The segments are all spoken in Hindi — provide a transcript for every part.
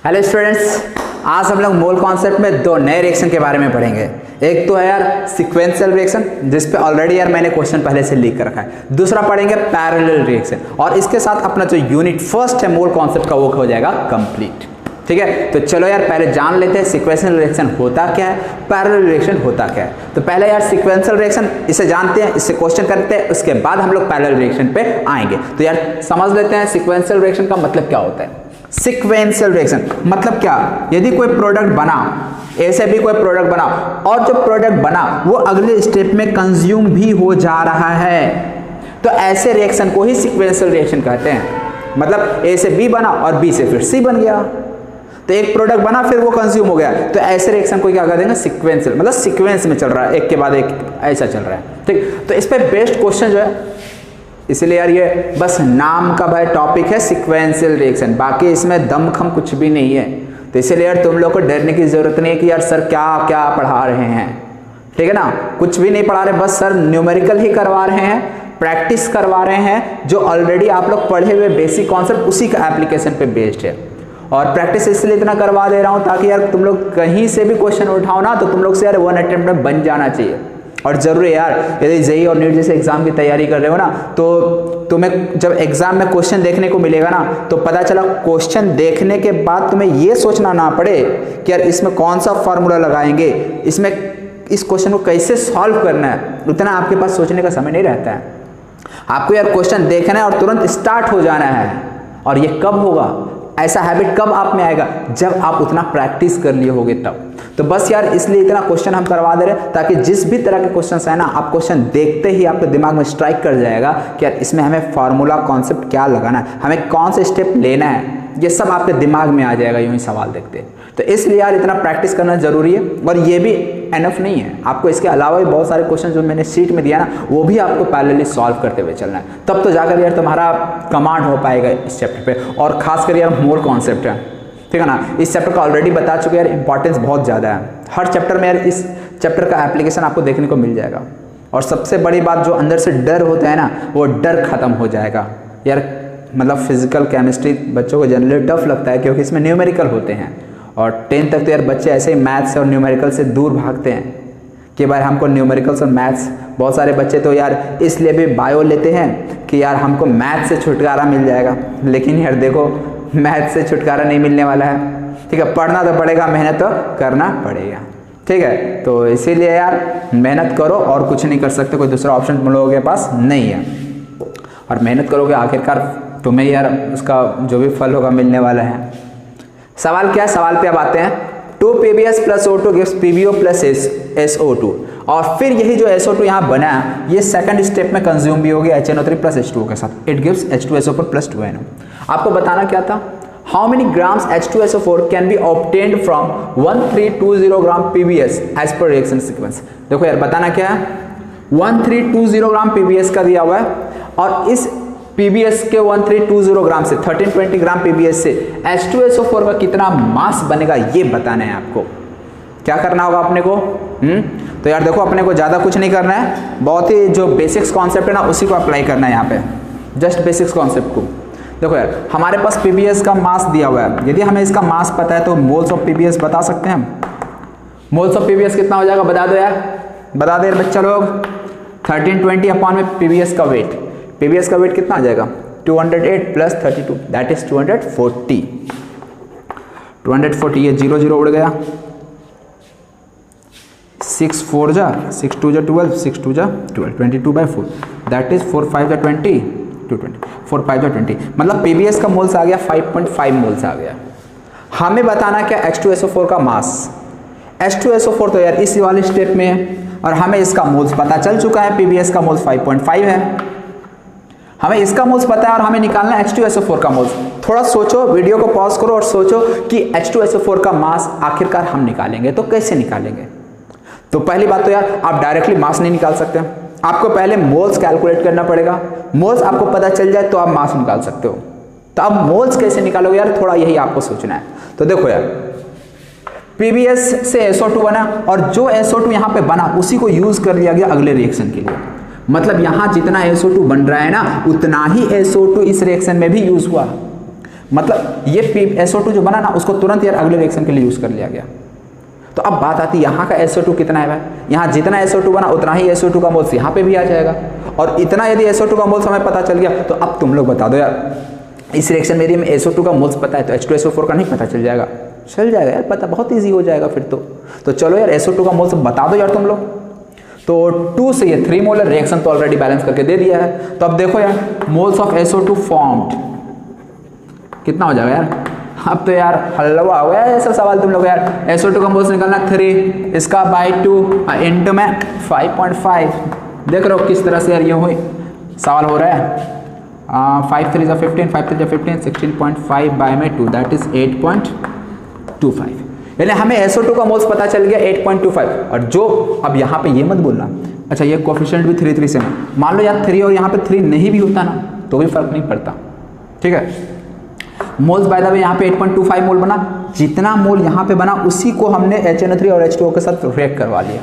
हेलो स्टूडेंट्स, आज हम लोग मोल कॉन्सेप्ट में दो नए रिएक्शन के बारे में पढ़ेंगे। एक तो है यार सीक्वेंशियल रिएक्शन, जिस पे ऑलरेडी यार मैंने क्वेश्चन पहले से लिख कर रखा है। दूसरा पढ़ेंगे पैरेलल रिएक्शन, और इसके साथ अपना जो यूनिट फर्स्ट है मोल कॉन्सेप्ट का वो हो जाएगा कंप्लीट। ठीक है, तो चलो यार पहले जान लेते हैं सीक्वेंशियल रिएक्शन होता क्या है, पैरेलल रिएक्शन होता क्या है। तो पहले यार सीक्वेंशियल रिएक्शन इसे जानते हैं, इससे क्वेश्चन करते हैं, उसके बाद हम लोग पैरेलल रिएक्शन पे आएंगे। तो यार समझ लेते हैं सीक्वेंशियल रिएक्शन का मतलब क्या होता है। सीक्वेंशियल रिएक्शन मतलब क्या, यदि कोई प्रोडक्ट बना, ऐसे भी कोई प्रोडक्ट बना और जो प्रोडक्ट बना वो अगले स्टेप में कंज्यूम भी हो जा रहा है, तो ऐसे रिएक्शन को ही सीक्वेंशियल रिएक्शन कहते हैं। मतलब ए से बी बना और बी से फिर सी बन गया, तो एक प्रोडक्ट बना फिर वो कंज्यूम हो गया, तो ऐसे रिएक्शन को क्या कह देंगे, सीक्वेंशियल। मतलब सीक्वेंस में चल रहा है, एक के बाद एक ऐसा चल रहा है। ठीक, तो इस पे बेस्ट क्वेश्चन जो है, इसलिए यार ये बस नाम का भाई टॉपिक है सीक्वेंशियल रिएक्शन, बाकी इसमें दमखम कुछ भी नहीं है। तो इसलिए यार तुम लोग को डरने की जरूरत नहीं है कि यार सर क्या क्या पढ़ा रहे हैं। ठीक है ना, कुछ भी नहीं पढ़ा रहे, बस सर न्यूमेरिकल ही करवा रहे हैं, प्रैक्टिस करवा रहे हैं। जो ऑलरेडी आप लोग पढ़े हुए बेसिक कॉन्सेप्ट उसी का एप्लीकेशन पे बेस्ड है, और प्रैक्टिस इसलिए इतना करवा दे रहा हूँ ताकि यार तुम लोग कहीं से भी क्वेश्चन उठाओ ना, तो तुम लोग से यार 1 अटेम्प्ट में बन जाना चाहिए। और जरूरी है यार, यदि जेईई और नीट जैसे एग्जाम की तैयारी कर रहे हो ना, तो तुम्हें जब एग्जाम में क्वेश्चन देखने को मिलेगा ना, तो पता चला क्वेश्चन देखने के बाद तुम्हें ये सोचना ना पड़े कि यार इसमें कौन सा फॉर्मूला लगाएंगे, इसमें इस क्वेश्चन को कैसे सॉल्व करना है, उतना आपके पास सोचने का समय नहीं रहता है। आपको यार क्वेश्चन देखना है और तुरंत स्टार्ट हो जाना है। और ये कब होगा, ऐसा हैबिट कब आप में आएगा, जब आप उतना प्रैक्टिस कर लिए होगे तब। तो बस यार इसलिए इतना क्वेश्चन हम करवा दे रहे हैं, ताकि जिस भी तरह के क्वेश्चन है ना, आप क्वेश्चन देखते ही आपके दिमाग में स्ट्राइक कर जाएगा कि यार इसमें हमें फार्मूला कॉन्सेप्ट क्या लगाना है, हमें कौन से स्टेप लेना है, ये सब आपके दिमाग में आ जाएगा यूं ही सवाल देखते। तो इसलिए यार इतना प्रैक्टिस करना जरूरी है। और ये भी एनफ नहीं है, आपको इसके अलावा भी बहुत सारे क्वेश्चन जो मैंने शीट में दिया ना, वो भी आपको पैरेलली सॉल्व करते हुए चलना है, तब तो जाकर यार तुम्हारा कमांड हो पाएगा इस चैप्टर पे। और खासकर यार मोल कॉन्सेप्ट है, ठीक है ना, इस चैप्टर का ऑलरेडी बता चुके यार, इंपॉर्टेंस बहुत ज़्यादा है। हर चैप्टर में यार इस चैप्टर का एप्लीकेशन आपको देखने को मिल जाएगा। और सबसे बड़ी बात, जो अंदर से डर होता है ना, वो डर खत्म हो जाएगा यार। मतलब फिजिकल केमिस्ट्री बच्चों को जनरली टफ लगता है, क्योंकि इसमें न्यूमेरिकल होते हैं, और 10th तक तो यार बच्चे ऐसे ही मैथ्स और न्यूमेरिकल से दूर भागते हैं कि भाई हमको न्यूमेरिकल्स और मैथ्स। बहुत सारे बच्चे तो यार इसलिए भी बायो लेते हैं कि यार हमको मैथ्स से छुटकारा मिल जाएगा, लेकिन यार देखो मैथ्स से छुटकारा नहीं मिलने वाला है। ठीक है, पढ़ना तो पड़ेगा, मेहनत तो करना पड़ेगा। ठीक है, तो इसीलिए यार मेहनत करो, और कुछ नहीं कर सकते, कोई दूसरा ऑप्शन तुम लोगों के पास नहीं है। और मेहनत करोगे आखिरकार तुम्हें यार उसका जो भी फल होगा मिलने वाला है। सवाल क्या है, सवाल पे अब आते हैं। 2 PbS + O2 gives PbO + SO2, और फिर यही जो SO2 यहाँ बना है, ये सेकंड स्टेप में कंज्यूम भी हो गया HNO3 + H2O के साथ, इट गिव्स H2SO4 + 2NO। आपको बताना क्या था, how many grams H2SO4 can be obtained from 1320 gram PbS as per reaction sequence. देखो यार बताना क्या है, 1320 ग्राम PbS का दिया हुआ है, और इस PbS के 1320 ग्राम से 1320 ग्राम PbS से H2SO4 का कितना मास बनेगा, ये बताना है आपको। क्या करना होगा अपने को, तो यार देखो अपने को ज़्यादा कुछ नहीं करना है, बहुत ही जो बेसिक्स कॉन्सेप्ट है ना उसी को अप्लाई करना है यहाँ पे, जस्ट बेसिक्स कॉन्सेप्ट को। देखो यार हमारे पास PbS का मास दिया हुआ है, यदि हमें इसका मास पता है तो मोल्स ऑफ PbS बता सकते हैं। मोल्स ऑफ PbS कितना हो जाएगा, बता दो यार, बता दो यार बच्चा लोग। 1320 अपॉन में PbS का वेट, PbS का वेट कितना आ जाएगा, 208 + 32, दैट इज 240। 240, ये 0 0 उड़ गया, 6 4 जा 6 2 जा 12, 6 2 जा 12, 22/4, दैट इज 4 5 जा 20, 220, 4 5 जा 20। मतलब PbS का मोल्स आ गया 5.5 मोल्स आ गया। हमें बताना क्या, H2SO4 का मास। H2SO4 तो यार इसी वाले स्टेप में है, और हमें इसका मोल्स पता चल चुका है, PbS का मोल्स 5.5 है, हमें इसका मोल्स पता है, और हमें निकालना है H2SO4 का मोल्स। थोड़ा सोचो, वीडियो को पॉज करो और सोचो कि H2SO4 का मास आखिरकार हम निकालेंगे तो कैसे निकालेंगे। तो पहली बात तो यार आप डायरेक्टली मास नहीं निकाल सकते, आपको पहले मोल्स कैलकुलेट करना पड़ेगा। मोल्स आपको पता चल जाए तो आप मास निकाल सकते हो। तो अब मोल्स कैसे निकालोगे यार, थोड़ा यही आपको सोचना है। तो देखो यार PbS से SO2 बना, और जो SO2 यहाँ पे बना उसी को यूज कर लिया गया अगले रिएक्शन के लिए। मतलब यहाँ जितना SO2 बन रहा है ना, उतना ही SO2 इस रिएक्शन में भी यूज हुआ। मतलब ये SO2 जो बना ना उसको तुरंत यार अगले रिएक्शन के लिए यूज़ कर लिया गया। तो अब बात आती है यहाँ का SO2 कितना है भाई, यहाँ जितना SO2 बना उतना ही SO2 का मोल्स यहाँ पे भी आ जाएगा। और इतना यदि SO2 का मोल्स हमें पता चल गया तो अब तुम लोग बता दो यार, इस रिएक्शन में यदि हमें SO2 का मोल्स पता है तो H2SO4 का नहीं पता चल जाएगा? चल जाएगा यार पता, बहुत ईजी हो जाएगा फिर तो चलो यार SO2 का मोल्स बता दो यार तुम लोग। तो 2 से ये 3 मोलर रिएक्शन तो ऑलरेडी बैलेंस करके दे दिया है। तो अब देखो यार मोल्स ऑफ SO2 फॉर्म्ड कितना हो जाएगा यार? अब तो यार हलवा हो गया ऐसा सवाल तुम लोग यार। SO2 का मोल्स निकलना 3, इसका बाई 2 इंटू में 5.5। देख रहे हो किस तरह से यार ये हुई सवाल हो रहा है। 5 3 15, 5 3 15, 16.5 बाई में 2 दैट इज 8.25। यानी हमें SO2 का मोल्स पता चल गया 8.25। और जो अब यहाँ पे ये मत बोलना अच्छा ये कोफिशिएंट भी 3 3 से है, मान लो यार 3 और यहाँ पे 3 नहीं भी होता ना तो भी फर्क नहीं पड़ता, ठीक है। मोल्स बाय द वे यहाँ पे 8.25 मोल बना, जितना मोल यहाँ पे बना उसी को हमने HNO3 और H2O के साथ रिएक्ट करवा लिया।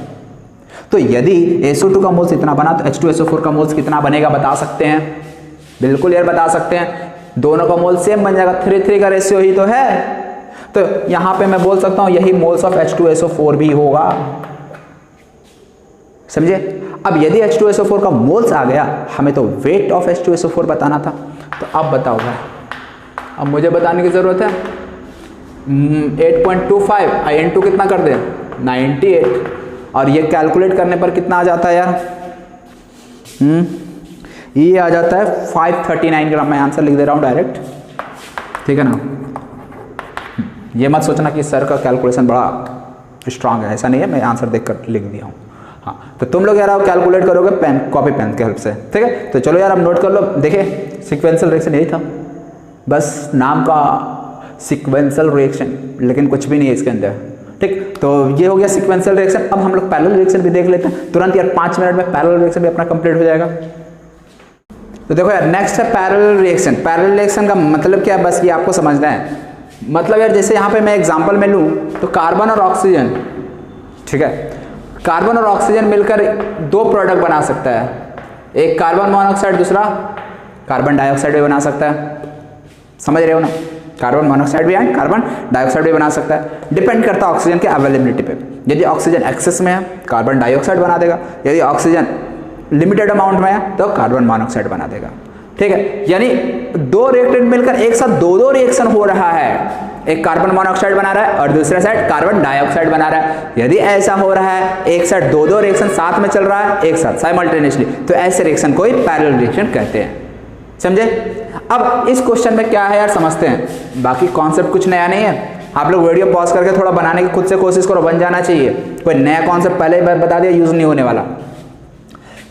तो यदि SO2 का मोल्स इतना बना तो H2SO4 का मोल्स कितना बनेगा बता सकते हैं? बिल्कुल यार बता सकते हैं, दोनों का मोल सेम बन जाएगा, 3:3 का रेशियो ही तो है। तो यहाँ पे मैं बोल सकता हूँ यही मोल्स ऑफ H2SO4 भी होगा, समझे। अब यदि H2SO4 का मोल्स आ गया, हमें तो वेट ऑफ H2SO4 बताना था। तो अब बताओ भाई, अब मुझे बताने की जरूरत है 8.25 IN2 कितना कर दे 98, और ये कैलकुलेट करने पर कितना आ जाता है यार? ये आ जाता है 539 ग्राम। मैं आंसर लिख दे रहा हूँ डायरेक्ट, ठीक है ना। ये मत सोचना कि सर का कैलकुलेशन बड़ा स्ट्रांग है, ऐसा नहीं है, मैं आंसर देखकर लिख दिया हूँ। हाँ तो तुम लोग यार आप कैलकुलेट करोगे पेन, कॉपी पेन के हेल्प से, ठीक है। तो चलो यार अब नोट कर लो। देखिए सिक्वेंशियल रिएक्शन यही था, बस नाम का सिक्वेंशियल रिएक्शन, लेकिन कुछ भी नहीं है इसके अंदर, ठीक। तो ये हो गया सिक्वेंशियल रिएक्शन। अब हम लोग पैरेलल रिएक्शन भी देख लेते हैं तुरंत यार, 5 मिनट में पैरेलल रिएक्शन भी अपना कंप्लीट हो जाएगा। तो देखो यार नेक्स्ट है पैरेलल रिएक्शन। पैरेलल रिएक्शन का मतलब क्या है, बस ये आपको समझना है। मतलब यार जैसे यहाँ पे मैं एग्जांपल में लूँ तो कार्बन और ऑक्सीजन, ठीक है, कार्बन और ऑक्सीजन मिलकर 2 प्रोडक्ट बना सकता है, एक कार्बन मोनोऑक्साइड, दूसरा कार्बन डाइऑक्साइड भी बना सकता है, समझ रहे हो ना। कार्बन मोनोऑक्साइड भी एंड कार्बन डाइऑक्साइड भी बना सकता है, डिपेंड करता है ऑक्सीजन के अवेलेबिलिटी पे। यदि ऑक्सीजन एक्सेस में है कार्बन डाइऑक्साइड बना देगा, यदि ऑक्सीजन लिमिटेड अमाउंट में है तो कार्बन मोनोऑक्साइड बना देगा, ठीक है। यानी 2 रिएक्टेंट मिलकर एक साथ 2 रिएक्शन हो रहा है, एक कार्बन मोनोऑक्साइड बना रहा है और दूसरा साइड कार्बन डाइऑक्साइड बना रहा है। यदि ऐसा हो रहा है, एक साइड 2 रिएक्शन साथ में चल रहा है एक साथ साइमल्टेनियसली, तो ऐसे रिएक्शन को ही पैरेलल रिएक्शन कहते हैं, समझे। अब इस क्वेश्चन में क्या है यार समझते हैं, बाकी कॉन्सेप्ट कुछ नया नहीं है। आप लोग वीडियो पॉज करके थोड़ा बनाने की खुद से कोशिश करो, बन जाना चाहिए। कोई नया कॉन्सेप्ट पहले ही बता दिया, यूज नहीं होने वाला।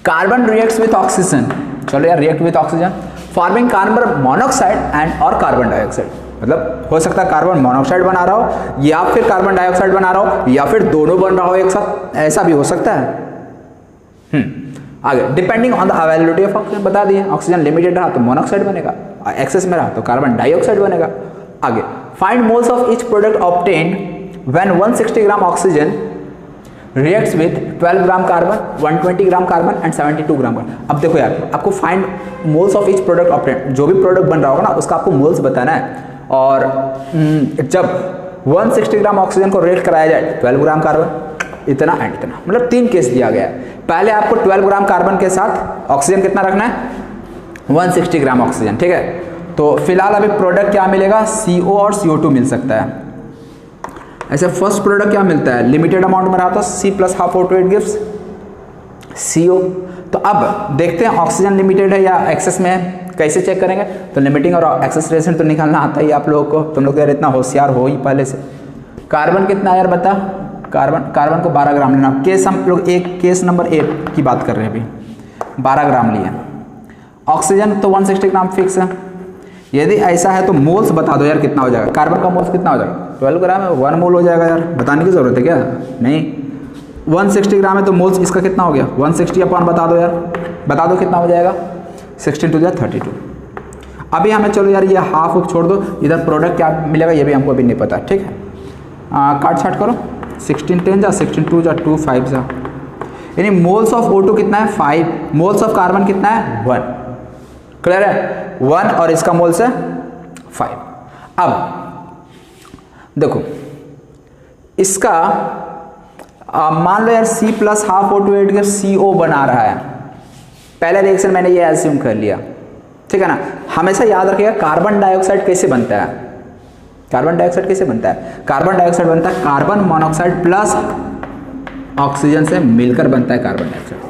कार्बन रिएक्ट्स विथ ऑक्सीजन, चलो यार react with oxygen forming carbon monoxide and और कार्बन डाइऑक्साइड। मतलब हो सकता है कार्बन मोनोऑक्साइड बना रहा हो या फिर कार्बन डाइऑक्साइड बना रहा हो या फिर दोनों बन रहा हो एक साथ, ऐसा भी हो सकता है। आगे depending on the availability of oxygen बता दिए, ऑक्सीजन लिमिटेड रहा तो मोनोऑक्साइड बनेगा, एक्सेस में रहा तो कार्बन डाइऑक्साइड बनेगा। आगे find moles of each product obtained when 160 gram oxygen reacts with 12 gram carbon, 120 gram carbon and 72 gram carbon. अब देखो यार आपको find moles of each product obtained, जो भी प्रोडक्ट बन रहा होगा ना उसका आपको मोल्स बताना है। और जब 160 ग्राम ऑक्सीजन को रिएक्ट कराया जाए 12 ग्राम कार्बन, इतना एंड इतना, मतलब 3 केस दिया गया है। पहले आपको 12 ग्राम कार्बन के साथ ऑक्सीजन कितना रखना है 160 ग्राम ऑक्सीजन, ठीक है। तो फिलहाल अभी प्रोडक्ट क्या मिलेगा, CO और CO2 मिल सकता है। ऐसे फर्स्ट प्रोडक्ट क्या मिलता है, लिमिटेड अमाउंट में रहा तो C + ½ O2 it gives CO। तो अब देखते हैं ऑक्सीजन लिमिटेड है या एक्सेस में है, कैसे चेक करेंगे। तो लिमिटिंग और एक्सेस रिएक्शन तो निकालना आता ही आप लोगों को, तुम लोग यार इतना होशियार हो ही पहले से। कार्बन कितना यार बता, कार्बन को 12 ग्राम लेना। केस हम लोग एक केस नंबर 8 की बात कर रहे हैं, अभी 12 ग्राम लिए। ऑक्सीजन तो 160 ग्राम फिक्स है। यदि ऐसा है तो मोल्स बता दो यार कितना हो जाएगा, कार्बन का मोल्स कितना हो जाएगा 12 ग्राम है, 1 मोल हो जाएगा यार, बताने की जरूरत है क्या, नहीं। 160 ग्राम है तो मोल्स इसका कितना हो गया 160 अपॉन बता दो यार, बता दो कितना हो जाएगा 16 × 32। अभी हमें चलो यार ये हाफ ऑफ छोड़ दो, इधर प्रोडक्ट क्या मिलेगा ये भी हमको अभी नहीं पता, ठीक है। काट छाट करो, 16 10 जा 16 2 जा 2 5 जा, यानी मोल्स ऑफ O2 कितना है 5, मोल्स ऑफ कार्बन कितना है 1, क्लियर है 1 और इसका मोल्स है 5। अब देखो इसका मान लो यार C plus half O2 add कर CO बना रहा है। पहला रिएक्शन मैंने ये एज्यूम कर लिया, ठीक है ना। हमेशा याद रखिएगा कार्बन डाइऑक्साइड कैसे बनता है। कार्बन डाइऑक्साइड कैसे बनता है? कार्बन डाइऑक्साइड बनता है कार्बन मोनोऑक्साइड प्लस ऑक्सीजन से मिलकर बनता है कार्बन डाइऑक्साइड।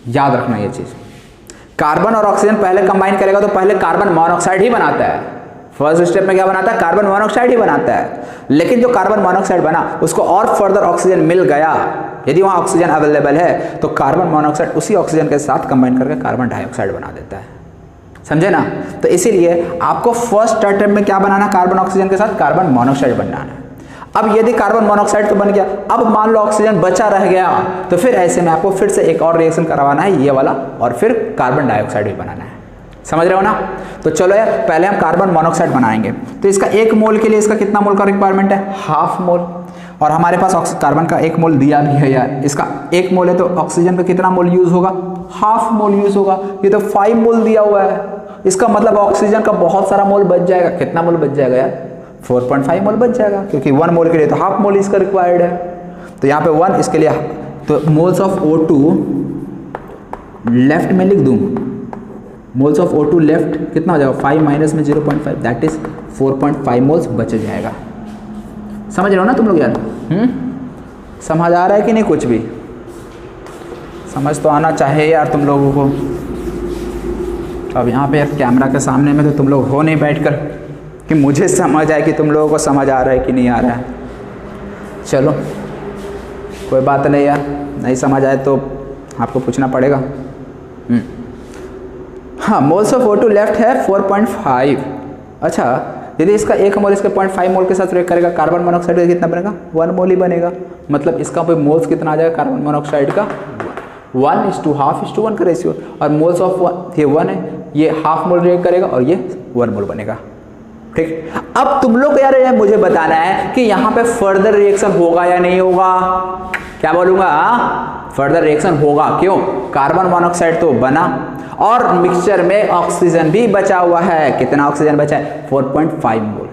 याद रखना ये चीज। कार्बन और ऑक्सीजन पहले कंबाइन करेगा तो पहले कार्बन मोनोऑक्साइड ही बनाता है। फर्स्ट स्टेप में क्या बनाता है? कार्बन मोनोऑक्साइड ही बनाता है। लेकिन जो कार्बन मोनोऑक्साइड बना उसको और फर्दर ऑक्सीजन मिल गया, यदि वहां ऑक्सीजन अवेलेबल है तो कार्बन मोनोऑक्साइड उसी ऑक्सीजन के साथ कंबाइन करके कार्बन डाइऑक्साइड बना देता है। समझे ना? तो इसीलिए आपको फर्स्ट अटेम्प्ट में क्या बनाना? कार्बन ऑक्सीजन के साथ कार्बन मोनोऑक्साइड बनाना है। अब यदि कार्बन मोनोऑक्साइड तो बन गया, अब मान लो ऑक्सीजन बचा रह गया, तो फिर ऐसे में आपको फिर से एक और रिएक्शन करवाना है ये वाला, और फिर कार्बन डाइऑक्साइड भी बनाना है। समझ रहे हो ना? तो चलो यार पहले हम कार्बन मोनोऑक्साइड बनाएंगे। तो इसका 1 मोल के लिए इसका कितना मोल का रिक्वायरमेंट है? Half mole. और हमारे पास कार्बन का 1 मोल दिया भी है यार। इसका 1 मोल है तो ऑक्सीजन का कितना मोल यूज होगा? हाफ मोल यूज होगा। ये तो 5 मोल दिया हुआ है। इसका मतलब ऑक्सीजन का बहुत सारा मोल बच जाएगा। कितना मोल बच जाएगा यार? 4.5 मोल बच जाएगा, क्योंकि 1 मोल के लिए तो हाफ मोल इसका रिक्वायर्ड है। तो यहाँ पे 1 इसके लिए, तो मोल्स ऑफ O2 लेफ्ट में लिख दूं। मोल्स ऑफ O2 लेफ्ट कितना हो जाएगा? 5 माइनस में 0.5 दैट इज 4.5 मोल्स बच जाएगा। समझ रहे हो ना तुम लोग यार? समझ आ रहा है कि नहीं? कुछ भी समझ तो आना चाहिए यार तुम लोगों को। अब यहाँ पे यार कैमरा के सामने में तो तुम लोग हो नहीं बैठकर कि मुझे समझ आए कि तुम लोगों को समझ आ रहा है कि नहीं आ रहा है। चलो कोई बात नहीं यार, नहीं समझ आए तो आपको पूछना पड़ेगा। हाँ, मोल्स ऑफ O2 लेफ्ट है 4.5। अच्छा, यदि इसका 1 मोल इसके 0.5 मोल के साथ रिएक्ट करेगा, कार्बन मोनोऑक्साइड का कितना बनेगा? 1 मोल ही बनेगा। मतलब इसका पे मोल्स कितना आ जाएगा कार्बन मोनोऑक्साइड का? 1:1 का रेशियो। और मोल्स ऑफ ये 1 है, ये हाफ मोल रिएक्ट करेगा और ये 1 मोल बनेगा। ठीक, अब तुम लोग यार ये मुझे बताना है कि यहाँ पे फर्दर रिएक्शन होगा या नहीं होगा। क्या बोलूंगा? फर्दर रिएक्शन होगा। क्यों? कार्बन मोनोऑक्साइड तो बना और मिक्सचर में ऑक्सीजन भी बचा हुआ है। कितना ऑक्सीजन बचा है? 4.5 मोल।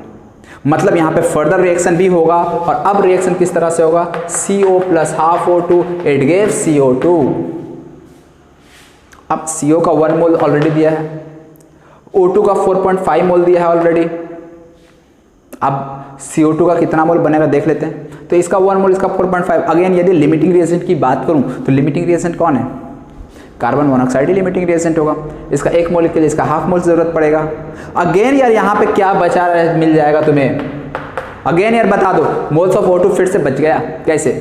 मतलब यहाँ पे फर्दर रिएक्शन भी होगा। और अब रिएक्शन किस तरह से होगा? CO plus half O2 it give CO2। अब CO का 1 मोल ऑलरेडी दिया है, O2 का 4.5 मोल दिया है ऑलरेडी। अब CO2 का कितना मोल बनेगा देख लेते हैं। तो इसका 1 मोल, इसका 4.5। अगेन यदि लिमिटिंग रिएजेंट की बात करूं तो लिमिटिंग रिएजेंट कौन है? कार्बन मोनोऑक्साइड ही लिमिटिंग रिएजेंट होगा। इसका 1 मोल के लिए इसका हाफ मोल जरूरत पड़ेगा। अगेन यार यहाँ पे क्या बचा मिल जाएगा तुम्हें? अगेन यार बता दो, मोल्स ऑफ O2 फिर से बच गया। कैसे?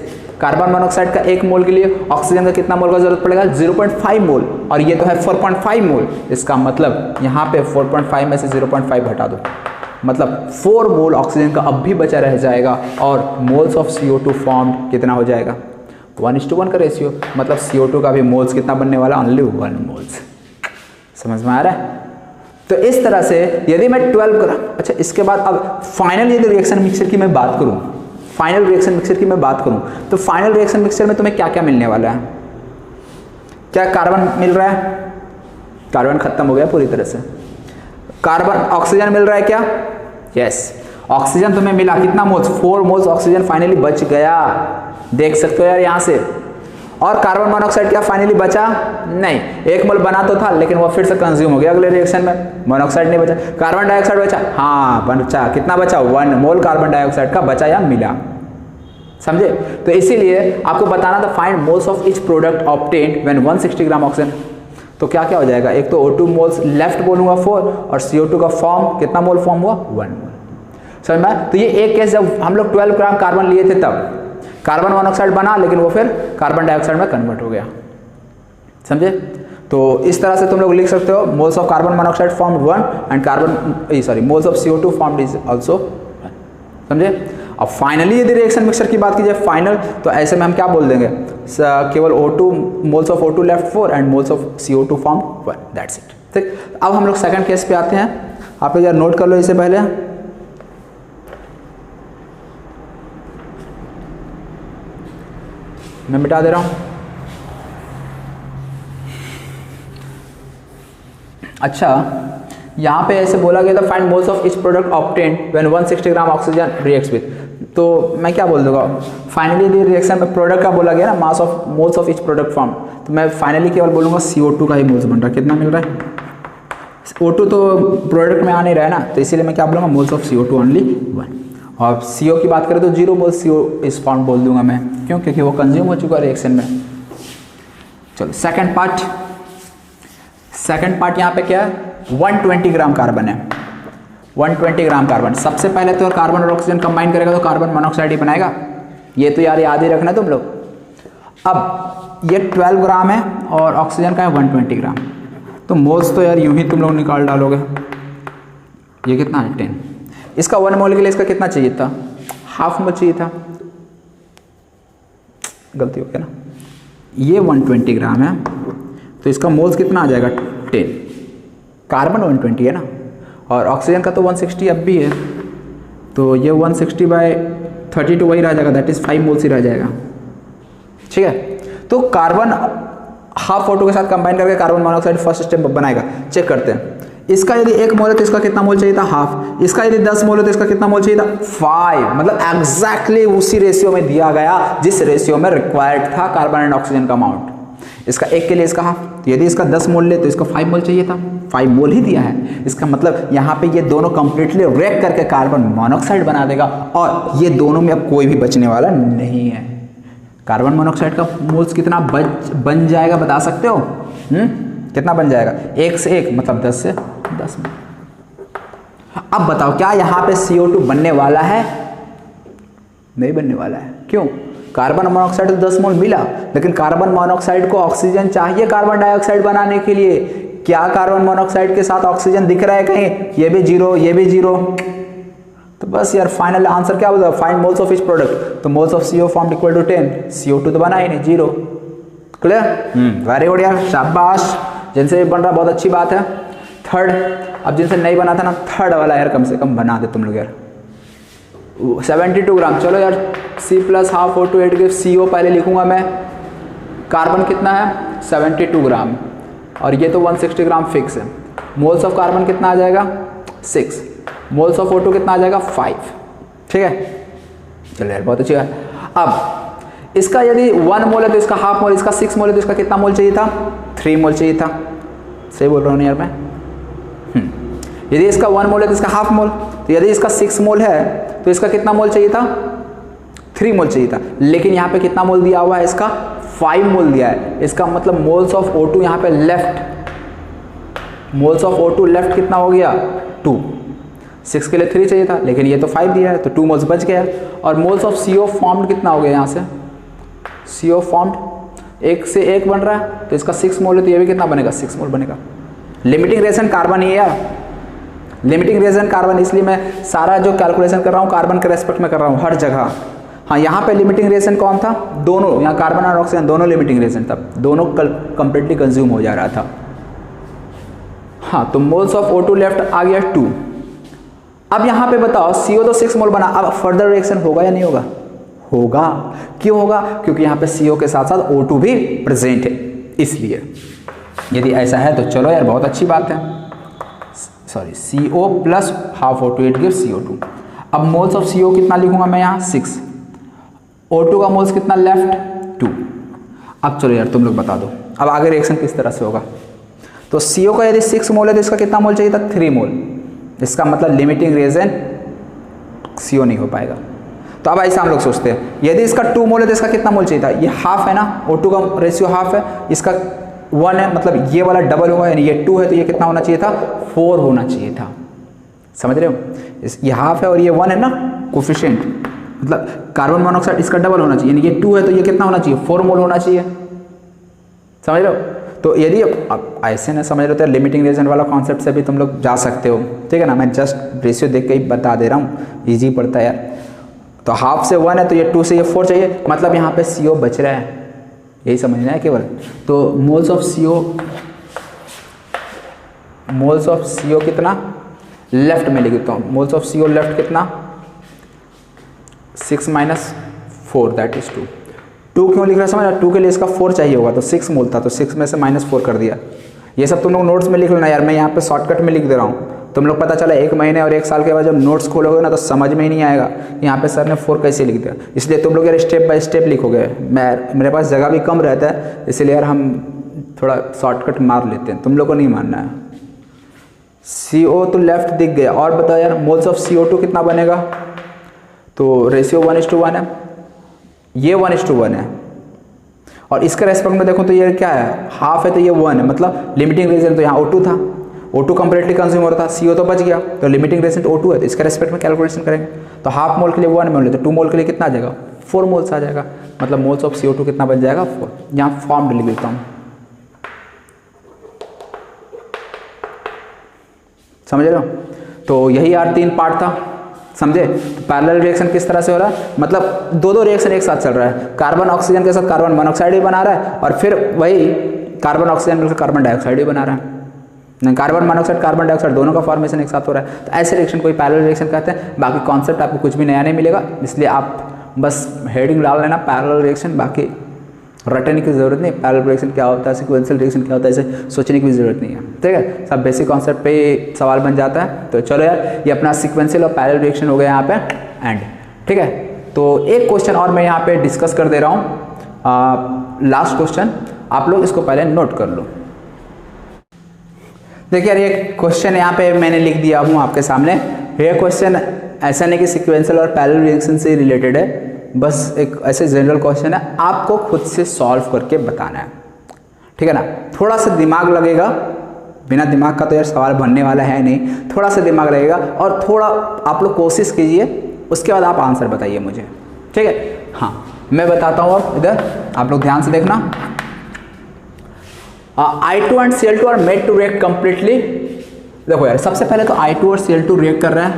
कार्बन मोनोऑक्साइड का 1 मोल के लिए ऑक्सीजन का कितना मोल का जरूरत पड़ेगा? 0.5 मोल। और ये तो है 4.5 मोल। इसका मतलब यहाँ पे 4.5 में से 0.5 हटा दो, मतलब 4 मोल ऑक्सीजन का अब भी बचा रह जाएगा। और मोल्स ऑफ CO2 फॉर्म्ड कितना हो जाएगा? 1:1 का रेशियो। मतलब CO2 का भी मोल्स कितना बनने वाला? Only 1 moles. समझ में आ रहा है? तो इस तरह से यदि मैं 12 करूँ। अच्छा, इसके बाद अब फाइनल यदि रिएक्शन मिक्सचर की मैं बात करूँ, फाइनल रिएक्शन मिक्सचर की मैं बात करूँ, तो फाइनल रिएक्शन मिक्सचर में तुम्हें क्या क्या मिलने वाला है? क्या कार्बन मिल रहा है? कार्बन खत्म हो गया पूरी तरह से। कार्बन ऑक्सीजन मिल रहा है क्या? यस, ऑक्सीजन तुम्हें मिला। कितना मोल्स? 4 मोल्स ऑक्सीजन फाइनली बच गया। देख सकते हो यार यहाँ से। और कार्बन मोनोऑक्साइड क्या फाइनली बचा? नहीं, 1 मोल बना तो था लेकिन वो फिर से कंज्यूम हो गया अगले रिएक्शन में। मोनोऑक्साइड नहीं बचा। कार्बन डाइऑक्साइड बचा? हाँ बचा। कितना बचा? 1 मोल कार्बन डाइऑक्साइड का बचा या मिला। समझे? तो इसीलिए आपको बताना था find moles of each product obtained when 160 gram oxygen. तो क्या क्या हो जाएगा? एक तो O2 मोल्स लेफ्ट बोलूंगा 4 और CO2 का फॉर्म कितना मोल फॉर्म हुआ? 1 मोल। समझ में? तो ये एक केस जब हम लोग 12 ग्राम कार्बन लिए थे तब कार्बन मोनोऑक्साइड बना, लेकिन वो फिर कार्बन डाइऑक्साइड में कन्वर्ट हो गया। समझे? तो इस तरह से तुम लोग लिख सकते हो moles of carbon monoxide formed 1 and moles of CO2 formed is also 1। समझे? अब फाइनली यदि रिएक्शन मिक्सचर की बात की जाए फाइनल, तो ऐसे में हम क्या बोल देंगे? केवल O2 moles of O2 left 4 and moles of CO2 formed 1। That's it. ठीक, अब हम लोग सेकंड केस पे आते हैं। आप लोग यार नोट कर लो इसे पहले। मैं मिटा दे रहा हूं। अच्छा, यहाँ पे ऐसे बोला गया था find moles of each product obtained when 160 gram oxygen reacts with, तो मैं क्या बोल दूंगा, फाइनली रिएक्शन में प्रोडक्ट का बोला गया ना, mass of moles of each product form, तो मैं फाइनली केवल बोलूँगा CO2 का ही मोल्स बन रहा है, कितना मिल रहा है, O2 तो प्रोडक्ट में आ नहीं रहा है ना, तो इसीलिए मैं क्या बोलूँगा, मोल्स ऑफ CO2 ओनली 1। और CO की बात करें तो 0 मोल CO इस फॉर्म बोल दूंगा मैं, क्यों, क्योंकि वो कंज्यूम हो चुका है रिएक्शन में। चलो सेकंड पार्ट यहाँ पे क्या है, 120 ग्राम कार्बन है, 120 ग्राम कार्बन। सबसे पहले तो कार्बन और ऑक्सीजन कंबाइन करेगा तो कार्बन मोनोऑक्साइड ही बनाएगा, ये तो यार याद ही रखना तुम लोग। अब ये 12 ग्राम है और ऑक्सीजन का है 120 ग्राम, तो मोल्स तो यार यूं ही तुम लोग निकाल डालोगे। ये कितना है 10, इसका 1 मोल के लिए इसका कितना चाहिए था, हाफ मोल चाहिए था, गलती हो गया ना। ये 120 ग्राम है तो इसका मोल्स कितना आ जाएगा 10, कार्बन 120 है ना, और ऑक्सीजन का तो 160 अब भी है, तो ये 160/32 वही रह जाएगा, दैट इज 5 मोल्स ही रह जाएगा। ठीक है, तो कार्बन हाफ O2 के साथ कंबाइन करके कार्बन मोनोऑक्साइड फर्स्ट स्टेप बनाएगा। चेक करते हैं, इसका यदि 1 मोल है तो इसका कितना मोल चाहिए था, हाफ। इसका यदि 10 मोल है तो इसका कितना मोल चाहिए था, 5। मतलब एग्जैक्टली उसी रेशियो में दिया गया जिस रेशियो में रिक्वायर्ड था कार्बन एंड ऑक्सीजन का अमाउंट। इसका 1 के लिए इसका हाफ, तो यदि इसका 10 मोल ले तो इसका 5 मोल चाहिए था, 5 मोल ही दिया है। इसका मतलब यहाँ पे ये दोनों कंप्लीटली रिएक्ट करके कार्बन मोनोऑक्साइड बना देगा, और ये दोनों में अब कोई भी बचने वाला नहीं है। कार्बन मोनोऑक्साइड का मोल्स कितना बन जाएगा बता सकते हो? कितना बन जाएगा? 1 से 1 मतलब 10 से 10 में। अब बताओ क्या यहाँ पे CO2 बनने वाला है? नहीं बनने वाला है। क्यों? कार्बन मोनोऑक्साइड तो 10 मोल मिला, लेकिन कार्बन मोनोऑक्साइड को ऑक्सीजन चाहिए कार्बन डाइऑक्साइड बनाने के लिए। क्या कार्बन मोनोऑक्साइड के साथ ऑक्सीजन दिख रहा है कहीं? ये भी 0, ये भी 0। तो बस यार फाइनल आंसर क्या होगा? Find moles of each product. तो moles of CO form equal to 10, CO2 तो बना ही नहीं, 0। क्लियर? वेरी गुड यार, शाबाश। जिनसे बन रहा बहुत अच्छी बात है। थर्ड, अब जिनसे नहीं बना था ना, थर्ड वाला यार कम से कम बना दे तुम लोग यार। 72 ग्राम। चलो यार, C plus half O2 8 give CO पहले लिखूंगा मैं। कार्बन कितना है? 72 ग्राम, और ये तो 160 ग्राम फिक्स है। मोल्स ऑफ कार्बन कितना आ जाएगा? 6। मोल्स ऑफ O2 कितना आ जाएगा? 5। ठीक है, चलो यार बहुत अच्छी है। अब इसका यदि 1 मोल है तो इसका हाफ मोल, इसका 6 मोल है तो इसका कितना मोल चाहिए था? 3 मोल चाहिए था। सही बोल रहा हूँ यार मैं? यदि इसका 1 मोल है तो इसका हाफ मोल, तो यदि इसका 6 मोल है तो इसका कितना मोल चाहिए था? 3 मोल चाहिए था। लेकिन यहाँ पे कितना मोल दिया हुआ है? इसका 5 मोल दिया है। इसका मतलब मोल्स ऑफ O2 यहाँ पे left, moles of O2 left कितना हो गया? 2। 6 के लिए 3 चाहिए था, लेकिन ये तो 5 दिया है, तो 2 मोल्स बच गया। और मोल्स ऑफ CO फॉर्म्ड कितना हो गया यहाँ से? CO फॉर्म्ड 1 से 1 बन रहा है, तो इसका 6 मोल है तो ये भी कितना बनेगा? 6 मोल बनेगा। लिमिटिंग रिएक्शन कार्बन ही है यार, लिमिटिंग रिएक्शन कार्बन, इसलिए मैं सारा जो कैलकुलेशन कर रहा हूँ कार्बन के रेस्पेक्ट में कर रहा हूँ हर जगह। हाँ, यहाँ पे लिमिटिंग रिएक्शन कौन था? दोनों, यहाँ कार्बन और ऑक्सीजन दोनों लिमिटिंग रिएक्शन था, दोनों कंप्लीटली कंज्यूम हो जा रहा था। हाँ, तो मोल्स ऑफ O2 लेफ्ट आ गया 2। अब यहाँ पे बताओ, CO तो 6 मोल बना, अब फर्दर रिएक्शन होगा या नहीं होगा? होगा। क्यों होगा? क्योंकि यहाँ पे CO के साथ साथ O2 भी प्रेजेंट है, इसलिए। यदि ऐसा है तो चलो यार बहुत अच्छी बात है। Sorry, CO plus half O2 8 give CO2। अब मोल्स ऑफ CO कितना लिखूंगा मैं यहाँ? 6। O2 का मोल्स कितना लेफ्ट? 2। अब चलो यार तुम लोग बता दो अब आगे रिएक्शन किस तरह से होगा। तो CO का यदि 6 मोल है तो इसका कितना मोल चाहिए था? 3 मोल। इसका मतलब लिमिटिंग रिएक्शन CO नहीं हो पाएगा। तो अब ऐसा हम लोग सोचते हैं, यदि इसका 2 मोल है तो इसका कितना मोल चाहिए था? ये हाफ है ना, O2 का रेशियो हाफ है, इसका 1 है, मतलब ये वाला डबल होगा, यानी ये 2 है तो ये कितना होना चाहिए था? 4 होना चाहिए था। समझ रहे हो? ये हाफ है और ये 1 है ना कोफिशिएंट, मतलब कार्बन मोनोऑक्साइड इसका डबल होना चाहिए, यानी ये 2 है तो ये कितना होना चाहिए? 4 मोल होना चाहिए। समझ रहे हो? तो यदि अब ऐसे ना समझ रहे हो तो लिमिटिंग रिएक्शन वाला कॉन्सेप्ट से भी तुम लोग जा सकते हो, ठीक है ना। मैं जस्ट रेशियो देख के ही बता दे रहा हूँ, ईजी पड़ता है यार। तो हाफ से 1 है तो ये 2 से ये 4 चाहिए, मतलब यहाँ पे CO बच रहा है, यही समझना है केवल। तो मोल्स ऑफ CO कितना? लेफ्ट में लिख देता हूँ। मोल्स ऑफ CO लेफ्ट कितना? 6 - 4 दैट इज 2 क्यों लिख रहा है समझ? 2 के लिए इसका 4 चाहिए होगा, तो 6 मोल था, तो 6 में से -4 कर दिया। ये सब तुम लोग नोट्स में लिख लेना यार, मैं यहाँ पे शॉर्टकट में लिख दे रहा हूँ। तुम लोग पता चला 1 महीने और 1 साल के बाद जब नोट्स खोलोगे ना तो समझ में ही नहीं आएगा यहाँ पे सर ने 4 कैसे लिख दिया। इसलिए तुम लोग यार स्टेप बाय स्टेप लिखोगे। मेरे पास जगह भी कम रहता है, इसलिए यार हम थोड़ा शॉर्टकट मार लेते हैं, तुम लोग को नहीं मानना है। CO तो लेफ्ट दिख गया। और बताओ यार मोल्स ऑफ CO2 कितना बनेगा? तो रेशियो 1:1 है, ये 1:1 है। और इसके रेस्पेक्ट में देखो तो ये क्या है, हाफ है तो ये 1 है, मतलब लिमिटिंग रेशियो तो यहाँ O2 था, O2 कंप्लीटली कंज्यूम हो रहा था, CO तो बच गया, तो लिमिटिंग रेशियो O2 है, तो इसके रेस्पेक्ट में कैलकुलेशन करेंगे तो हाफ मोल के लिए 1 मोल है, तो 2 मोल के लिए कितना आ जाएगा? 4 मोल्स आ जाएगा। मतलब मोल्स ऑफ CO2 कितना बच जाएगा? 4। यहाँ फॉर्म लिख देता हूँ, समझ रहे हो? तो यही यार 3 पार्ट था, समझे? तो पैरेलल रिएक्शन किस तरह से हो रहा है, मतलब दो रिएक्शन एक साथ चल रहा है, कार्बन ऑक्सीजन के साथ कार्बन मोनोऑक्साइड भी बना रहा है और फिर वही कार्बन ऑक्सीजन मिलकर कार्बन डाइऑक्साइड भी बना रहा है। कार्बन मोनोऑक्साइड कार्बन डाइऑक्साइड दोनों का फॉर्मेशन एक साथ हो रहा है, तो ऐसे रिएक्शन को पैरेलल रिएक्शन कहते हैं। बाकी कॉन्सेप्ट आपको कुछ भी नया नहीं मिलेगा, इसलिए आप बस हेडिंग डाल लेना पैरेलल रिएक्शन, बाकी रटने की जरूरत नहीं। पैरेलल रिएक्शन क्या होता है, सीक्वेंशियल रिएक्शन क्या होता है, इसे सोचने की भी जरूरत नहीं है, ठीक है? सब बेसिक कॉन्सेप्ट पे सवाल बन जाता है। तो चलो यार, ये अपना सीक्वेंशियल और पैरेलल रिएक्शन हो गया यहाँ पे एंड, ठीक है? तो एक क्वेश्चन और मैं यहाँ पे डिस्कस कर दे रहा हूँ, लास्ट क्वेश्चन, आप लोग इसको पहले नोट कर लो। देखिए यार, ये क्वेश्चन यहाँ पे मैंने लिख दिया हूँ आपके सामने। ये क्वेश्चन ऐसा नहीं कि सीक्वेंशियल और पैरेलल रिएक्शन से रिलेटेड है, बस एक ऐसे जनरल क्वेश्चन है, आपको खुद से सॉल्व करके बताना है, ठीक है ना? थोड़ा सा दिमाग लगेगा, बिना दिमाग का तो यार सवाल बनने वाला है नहीं, थोड़ा सा दिमाग लगेगा और थोड़ा आप लोग कोशिश कीजिए, उसके बाद आप आंसर बताइए मुझे, ठीक है? हाँ, मैं बताता हूँ, अब इधर आप लोग ध्यान से देखना। I2 and Cl2 are made to react completely. देखो यार, सबसे पहले तो I2 और Cl2 रिएक्ट कर रहा है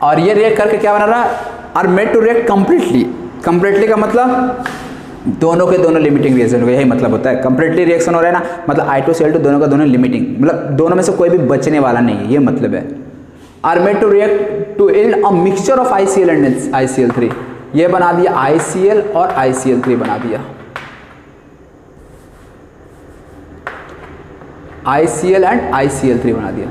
और ये रिएक्ट करके क्या बना रहा है? Are made to react completely. Completely का मतलब दोनों के दोनों लिमिटिंग रिएक्शन हो गए, यही मतलब होता है। कंप्लीटली रिएक्शन हो रहा है ना, मतलब I2 Cl2 दोनों का दोनों लिमिटिंग, मतलब दोनों में से कोई भी बचने वाला नहीं है, ये मतलब है। Are made to react to yield a mixture of ICl and ICl3। ये बना दिया ICl और ICl3 बना दिया, ICl एंड ICl3 बना दिया।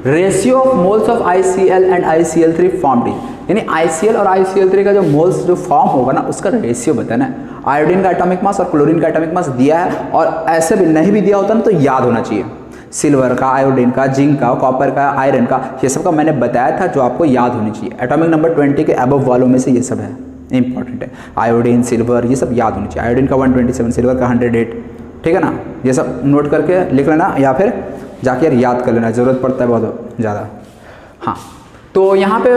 Ratio of moles of ICl and ICl3 formed, यानी ICl और ICl3 का जो मोल्स जो फॉर्म होगा ना, उसका रेशियो बताना है। आयोडीन का एटॉमिक मास और क्लोरीन का एटॉमिक मास दिया है, और ऐसे भी नहीं भी दिया होता ना तो याद होना चाहिए। सिल्वर का, आयोडीन का, जिंक का, कॉपर का, आयरन का, ये सब का मैंने बताया था जो आपको याद होनी चाहिए। एटॉमिक नंबर 20 के अबव वालों में से ये सब है, इंपॉर्टेंट है। आयोडीन, सिल्वर, ये सब याद होनी चाहिए। आयोडीन का 127, सिल्वर का 108, ठीक है ना? ये सब नोट करके लिख लेना या फिर जाके याद कर लेना, ज़रूरत पड़ता है बहुत ज़्यादा। हाँ, तो यहाँ पे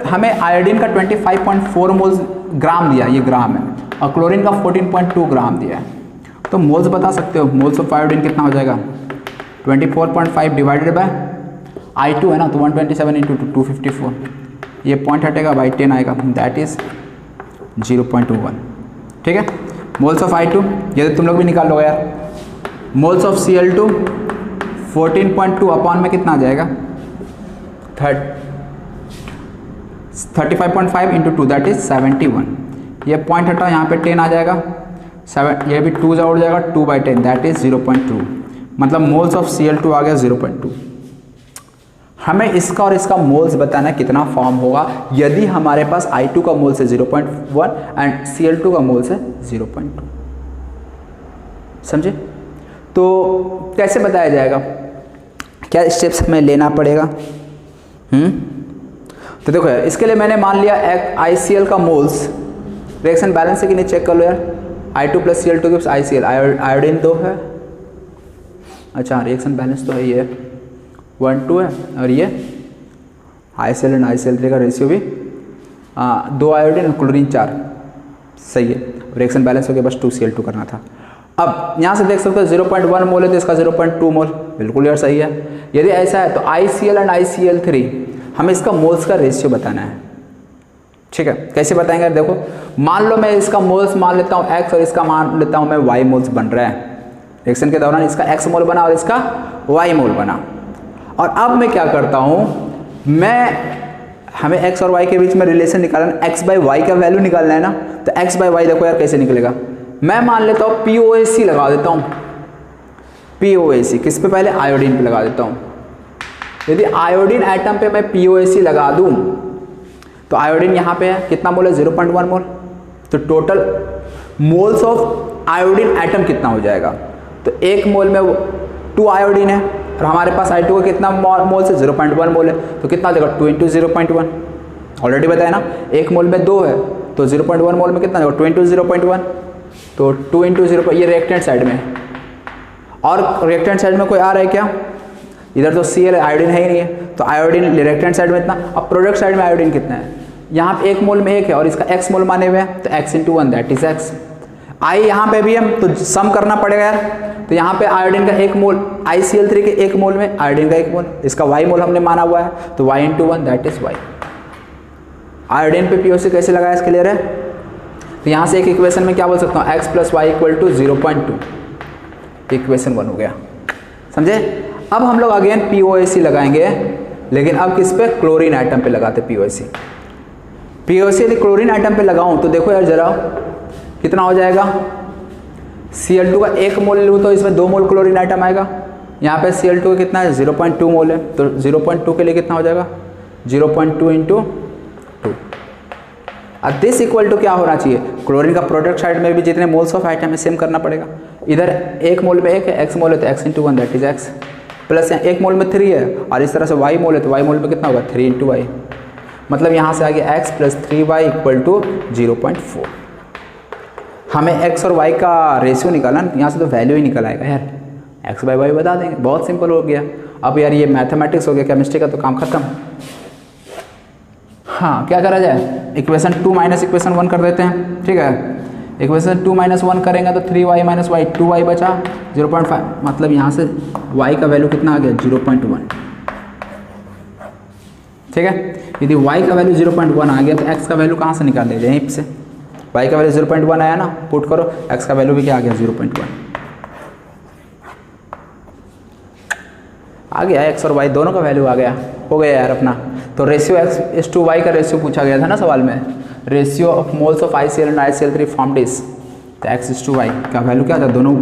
हमें आयोडीन का 25.4 मोल्स ग्राम दिया, ये ग्राम है, और क्लोरीन का 14.2 ग्राम दिया है। तो मोल्स बता सकते हो, मोल्स ऑफ आयोडीन कितना हो जाएगा? 24.5 डिवाइडेड बाय I2 है ना, तो 127 इंटू 254, ये पॉइंट हटेगा, बाई 10 आएगा, दैट इज़ 0.21, ठीक है? मोल्स ऑफ I2 ये तो तुम लोग भी निकाल लो यार। मोल्स ऑफ Cl2 14.2 अपॉन में कितना आ जाएगा? 35.5 इंटू 2 दैट इज 71। ये पॉइंट हटाओ, यहाँ पे 10 आ जाएगा, 7, ये भी 2 जा उड़ जाएगा, 2/10 दैट इज 0.2। मतलब मोल्स ऑफ Cl2 आ गया 0.2। हमें इसका और इसका मोल्स बताना है कितना फॉर्म होगा यदि हमारे पास I2 का मोल्स है 0.1 एंड Cl2 का मोल्स है 0.2। समझे? तो कैसे बताया जाएगा, क्या स्टेप्स हमें लेना पड़ेगा? तो देखो यार, इसके लिए मैंने मान लिया ICl का मोल्स, रिएक्शन बैलेंस है कि नहीं चेक कर लो यार। I2 plus Cl2 gives ICl, iodine 2 है, अच्छा रिएक्शन बैलेंस तो है, ये 1:2 है, और ये ICl एंड ICl3 का रेशियो भी 2 आयोडीन क्लोरीन 4, सही है। रिएक्शन बैलेंस हो गया, बस 2 Cl2 करना था। अब यहाँ से देख सकते हो 0.1 मोल है तो इसका 0.2 मोल, बिल्कुल यार सही है। यदि ऐसा है तो ICl एंड ICl3 हमें इसका मोल्स का रेशियो बताना है, ठीक है? कैसे बताएंगे? देखो, मान लो मैं इसका मोल्स मान लेता हूँ x और इसका मान लेता हूँ मैं y मोल्स बन रहा है। रिएक्शन के दौरान इसका x मोल बना और इसका y मोल बना, और अब मैं क्या करता हूँ, हमें x और y के बीच में रिलेशन निकालना, x/y का वैल्यू निकालना है ना। तो x/y देखो यार कैसे निकलेगा, मैं मान लेता हूँ POC लगा देता हूँ, POAC किस पे, पहले आयोडीन पे लगा देता हूँ। यदि आयोडीन एटम पे मैं POAC लगा दूँ तो आयोडीन यहाँ पे है, कितना मोल है, 0.1 मोल। तो total moles of iodine atom कितना हो जाएगा, तो एक मोल में 2 आयोडीन है और हमारे पास I2 का कितना मोल से 0.1 मोल है, तो कितना हो जाएगा 2 × 0.1, ऑलरेडी बताया ना, एक मोल में 2 है तो 0.1 मोल में कितना होगा 2 × 0.1, तो 2 × 0, ये रिएक्टेंट साइड में है। और रिएक्टेंट साइड में कोई आ रहा है क्या, इधर तो Cl है, आयोडीन है ही नहीं है, तो आयोडीन रिएक्टेंट साइड में इतना। अब प्रोडक्ट साइड में आयोडीन कितना है, यहाँ पे एक मोल में 1 है और इसका x मोल माने हुए हैं, तो x × 1 that is x। I यहाँ पे भी है तो सम करना पड़ेगा यार, तो यहाँ पे आयोडीन का 1 मोल, ICl3 के 1 मोल में आयोडीन का 1 मोल, इसका y मोल हमने माना हुआ है, तो y × 1 that is y। Iodine पे POC कैसे लगाया, इसके क्लियर है। तो यहाँ से एक इक्वेशन में क्या बोल सकता हूँ, x + y = 0.2, इक्वेशन 1 हो गया, समझे। अब हम लोग अगेन POAC लगाएंगे, लेकिन अब किस पे, क्लोरीन आइटम पे लगाते POAC यदि क्लोरीन आइटम पे लगाऊं तो देखो यार जरा कितना हो जाएगा, Cl2 का 1 मोल लूँ तो इसमें 2 मोल क्लोरीन आइटम आएगा। यहाँ पे Cl2 का कितना है, 0.2 मोल है, तो 0.2 के लिए कितना हो जाएगा, 0.2 × 2। अब दिस इक्वल टू क्या होना चाहिए, क्लोरीन का प्रोडक्ट साइड में भी जितने मोल्स ऑफ आइटम है सेम करना पड़ेगा। इधर 1 मोल में 1 है, x मोल है तो x × 1 that is x, plus 1 मोल में 3 है और इस तरह से y मोल है तो y मोल में कितना होगा 3 × y, मतलब यहाँ से आ गया x + 3y = 0.4। हमें x और y का रेशियो निकालना, यहाँ से तो वैल्यू ही निकल आएगा यार, x/y बता देंगे, बहुत सिंपल हो गया। अब यार ये मैथमेटिक्स हो गया, केमिस्ट्री का तो काम खत्म। हाँ क्या करा जाए, इक्वेशन 2 - इक्वेशन 1 कर देते हैं, ठीक है। इक्वेशन 2 - 1 करेंगे तो 3y - y 2y बचा 0.5, मतलब यहाँ से y का वैल्यू कितना आ गया 0.1, ठीक है। यदि y का वैल्यू 0.1 आ गया तो x का वैल्यू कहाँ से निकाल लेंगे, यहीं से y का वैल्यू 0.1 आया ना, पुट करो, x का वैल्यू भी क्या आ गया 0.1 आ गया, x और y दोनों का वैल्यू आ गया, हो गया यार अपना। तो रेशियो x/y का रेशियो पूछा गया था ना सवाल में, ratio of moles of ICl and ICl3 formed is, तो x/y का वैल्यू क्या था, दोनों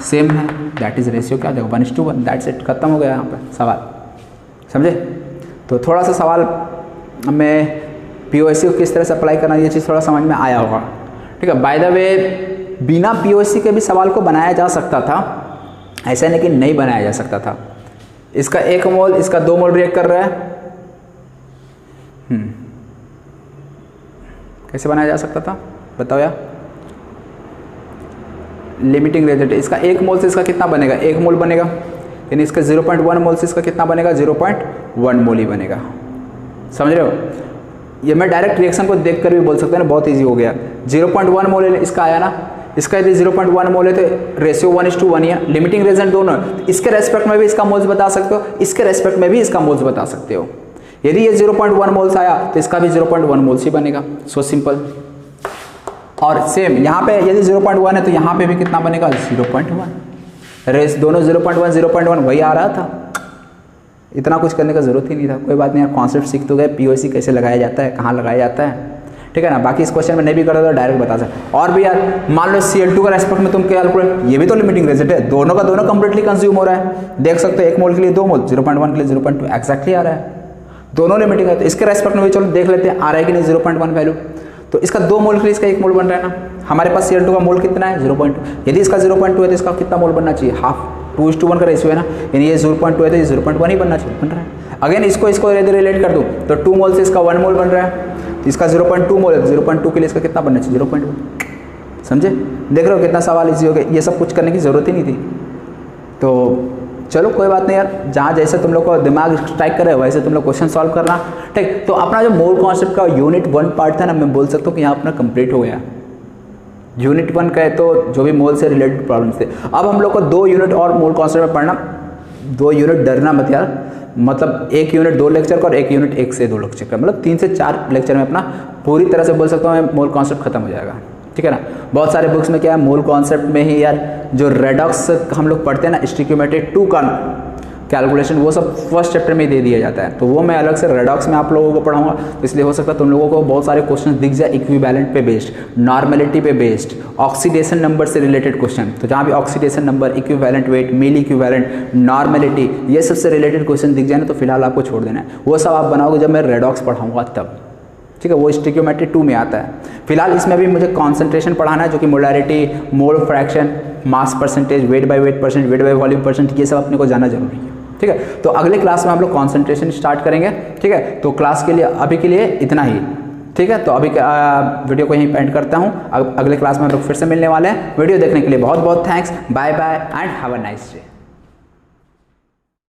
सेम है, दैट इज रेशियो क्या हो जाएगा 1:1, दैट्स इट, खत्म हो गया यहाँ पर सवाल, समझे। तो थोड़ा सा सवाल में POAC को किस तरह से अप्लाई करना, ये चीज़ थोड़ा समझ में आया होगा, ठीक है। बाय द वे बिना POAC के भी सवाल को बनाया जा सकता था, ऐसा नहीं कि नहीं बनाया जा सकता था। इसका 1 मोल, इसका 2 मोल रिएक्ट कर रहा है, कैसे बनाया जा सकता था बताओ यार, लिमिटिंग रेजेंट, इसका 1 मोल से इसका कितना बनेगा, 1 मोल बनेगा, यानी इसका 0.1 मोल से इसका कितना बनेगा 0.1 मोल ही बनेगा, समझ रहे हो। ये मैं डायरेक्ट रिएक्शन को देखकर भी बोल सकते हैं ना, बहुत इजी हो गया। 0.1 मोल इसका आया ना, इसका यदि 0.1 मोल है तो रेशियो 1:1 ही है, लिमिटिंग रेजेंट दोनों है, इसके रेस्पेक्ट में भी इसका मोल्स बता सकते हो, इसके रेस्पेक्ट में भी इसका मोल्स बता सकते हो। यदि ये 0.1 मोल्स आया तो इसका भी 0.1 मोल्स ही बनेगा, सो सिंपल। और सेम यहाँ पे यदि 0.1 है तो यहाँ पे भी कितना बनेगा 0.1, रेस दोनों 0.1 वही आ रहा था, इतना कुछ करने का जरूरत ही नहीं था। कोई बात नहीं यार, कॉन्सेप्ट सीख तो गए, POAC कैसे लगाया जाता है, कहाँ लगाया जाता है, ठीक है ना। बाकी इस क्वेश्चन में नहीं भी करा तो डायरेक्ट बता सकते। और भी यार मान लो Cl2 का रेस्पेक्ट में तुम कैलकुलेट, ये भी तो लिमिटिंग रेजेंट है, दोनों का दोनों कंप्लीटली कंज्यूम हो रहा है, देख सकते हो 1 मोल के लिए 2 मोल, 0.1 के लिए 0.2 एक्जैक्टली आ रहा है, दोनों लिमिटिंग है। तो इसके रेस्पेक्ट में भी चलो देख लेते हैं आ रहा है कि नहीं 0.1 वैल्यू, तो इसका 2 मोल के लिए इसका 1 मोल बन रहा है ना, हमारे पास Cl2 का मोल कितना है 0.2, यदि इसका 0.2 है तो इसका कितना मोल बनना चाहिए, हाफ, 2:1 का रेशियो है ना, यानी ये 0.2 है तो ये 0.1 ही बनना चाहिए, बन रहा है। अगेन इसको यदि रिलेट कर दूँ तो 2 मोल से इसका 1 मोल बन रहा है, इसका 0.2 मोल है, 0.2 के लिए इसका कितना बनना चाहिए 0.1, समझे। देख रहे हो कितना सवाल इजी हो गया, ये सब कुछ करने की ज़रूरत ही नहीं थी। तो चलो कोई बात नहीं यार, जहाँ जैसे तुम लोग को दिमाग स्ट्राइक करे वैसे तुम लोग क्वेश्चन सॉल्व करना, ठीक। तो अपना जो मोल कॉन्सेप्ट का यूनिट 1 पार्ट था ना, मैं बोल सकता हूँ कि यहाँ अपना कंप्लीट हो गया। यूनिट 1 का है तो जो भी मोल से रिलेटेड प्रॉब्लम्स थे, अब हम लोग को 2 यूनिट और मोल कॉन्सेप्ट में पढ़ना, 2 यूनिट डरना मत यार, मतलब 1 यूनिट 2 लेक्चर का और 1 यूनिट 1 से 2 लेक्चर का, मतलब 3 से 4 लेक्चर में अपना पूरी तरह से बोल सकता हूँ मोल कॉन्सेप्ट खत्म हो जाएगा, ठीक है ना। बहुत सारे बुक्स में क्या है, मोल कॉन्सेप्ट में ही यार जो रेडॉक्स हम लोग पढ़ते हैं ना, स्टिक्योमेट्री 2 का कैलकुलेशन, वो सब फर्स्ट चैप्टर में दे दिया जाता है। तो वो मैं अलग से रेडॉक्स में आप लोगों को पढ़ाऊंगा, तो इसलिए हो सकता है तुम लोगों को बहुत सारे क्वेश्चन दिख जाए इक्विवेलेंट पे बेस्ड, नॉर्मेलिटी पे बेस्ड, ऑक्सीडेशन नंबर से रिलेटेड क्वेश्चन। तो जहाँ भी ऑक्सीडेशन नंबर, इक्विवेलेंट वेट, मिली इक्विवेलेंट, नॉर्मेलिटी, ये सबसे रिलेटेड क्वेश्चन दिख जाए ना, तो फिलहाल आपको छोड़ देना है। वो सब आप बनाओगे जब मैं रेडॉक्स पढ़ाऊंगा तब, ठीक है। वो स्टिक्योमेट्री 2 में आता है। फिलहाल इसमें भी मुझे कॉन्सेंट्रेशन पढ़ाना है, जो कि molarity, mole fraction, mass percentage, weight by weight percent, weight by volume percent, ये सब अपने को जानना जरूरी है, ठीक है। तो अगले क्लास में हम लोग कॉन्सेंट्रेशन स्टार्ट करेंगे, ठीक है। तो क्लास के लिए अभी के लिए इतना ही, ठीक है। तो अभी वीडियो को यहीं एंड करता हूँ। अगले क्लास में हम लोग फिर से मिलने वाले हैं। वीडियो देखने के लिए बहुत बहुत thanks. Bye bye and have a nice day.